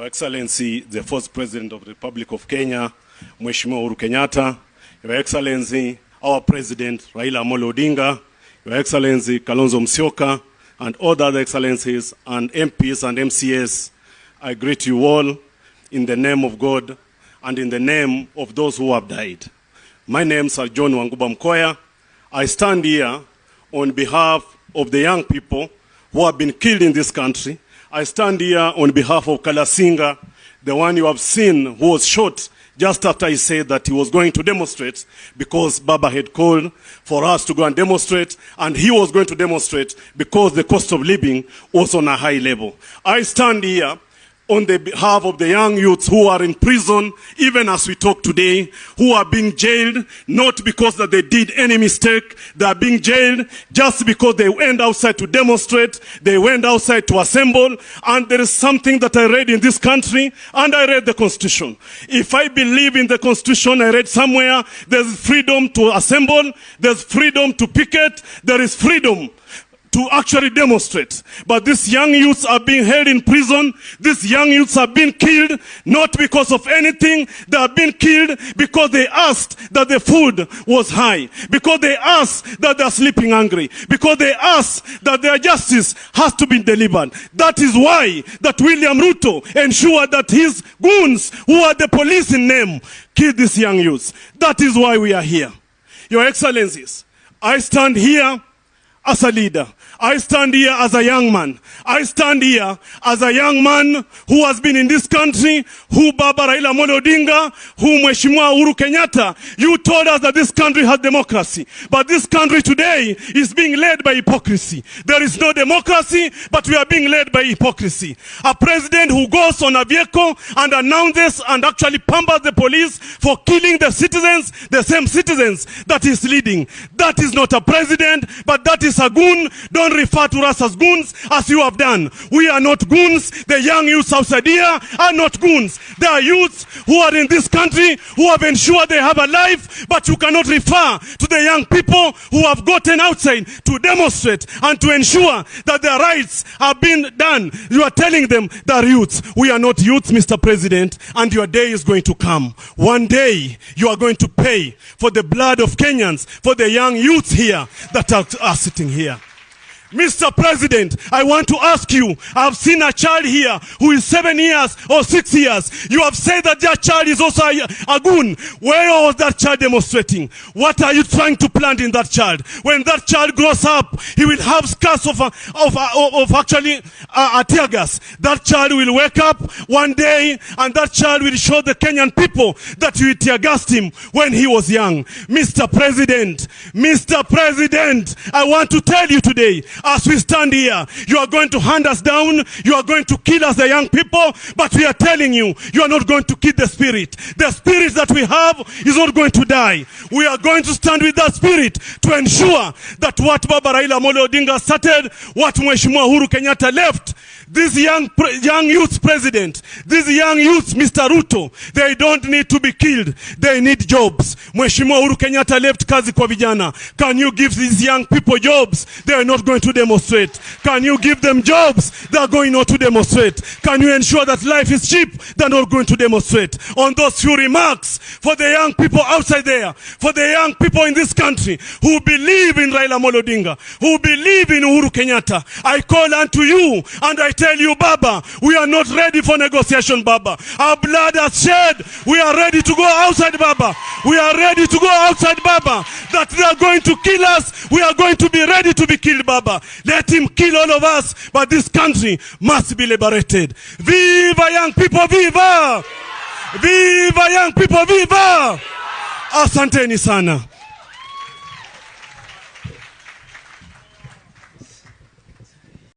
Your Excellency, the first President of the Republic of Kenya, Mheshimiwa Uhuru Kenyatta, Your Excellency, our President, Raila Odinga, Your Excellency, Kalonzo Musyoka, and all the other excellencies and MPs and MCS, I greet you all in the name of God and in the name of those who have died. My name is John Wanguba Mkoya. I stand here on behalf of the young people who have been killed in this country. I stand here on behalf of Kalasinga, the one you have seen who was shot just after he said that he was going to demonstrate, because Baba had called for us to go and demonstrate, and he was going to demonstrate because the cost of living was on a high level. I stand here on the behalf of the young youths who are in prison, even as we talk today, who are being jailed, not because that they did any mistake. They are being jailed just because they went outside to demonstrate, they went outside to assemble, and there is something that I read in this country, and I read the Constitution. If I believe in the Constitution, I read somewhere, there's freedom to assemble, there's freedom to picket, there is freedom to actually demonstrate. But these young youths are being held in prison. These young youths are being killed, not because of anything. They are being killed because they asked that the food was high, because they asked that they are sleeping hungry, because they asked that their justice has to be delivered. That is why that William Ruto ensured that his goons, who are the police in name, killed these young youths. That is why we are here. Your Excellencies, I stand here as a leader. I stand here as a young man. I stand here as a young man who has been in this country, who Baba Raila Odinga, who Mheshimiwa Uhuru Kenyatta. You told us that this country has democracy, but this country today is being led by hypocrisy. There is no democracy, but we are being led by hypocrisy. A president who goes on a vehicle and announces and actually pampers the police for killing the citizens, the same citizens that is leading. That is not a president, but that is a goon. Don't refer to us as goons as you have done. We are not goons. The young youths outside here are not goons. They are youths who are in this country, who have ensured they have a life, but you cannot refer to the young people who have gotten outside to demonstrate and to ensure that their rights have been done. You are telling them they are youths. We are not youths, Mr. President, and your day is going to come. One day you are going to pay for the blood of Kenyans, for the young youths here that are sitting here. Mr. President, I want to ask you, I have seen a child here who is 7 years or 6 years. You have said that that child is also a goon. Where was that child demonstrating? What are you trying to plant in that child? When that child grows up, he will have scars of actually a tear gas. That child will wake up one day and that child will show the Kenyan people that you tear gassed him when he was young. Mr. President, I want to tell you today, as we stand here, you are going to hand us down, you are going to kill us, the young people, but we are telling you, you are not going to kill the spirit. The spirit that we have is not going to die. We are going to stand with that spirit to ensure that what Baba Raila Odinga started, what Mheshimiwa Uhuru Kenyatta left, this young youth president, these young youths, Mr. Ruto, they don't need to be killed. They need jobs. Mheshimiwa Uhuru Kenyatta left kazi kwa vijana. Can you give these young people jobs? They are not going to demonstrate. Can you give them jobs? They are going not to demonstrate. Can you ensure that life is cheap? They are not going to demonstrate. On those few remarks, for the young people outside there, for the young people in this country who believe in Raila Odinga, who believe in Uhuru Kenyatta, I call unto you and I tell you, Baba, we are not ready for negotiation, Baba. Our blood has shed. We are ready to go outside, Baba. We are ready to go outside, Baba. That they are going to kill us. We are going to be ready to be killed, Baba. Let him kill all of us, but this country must be liberated. Viva young people, viva! Viva young people, viva! Asanteni sana.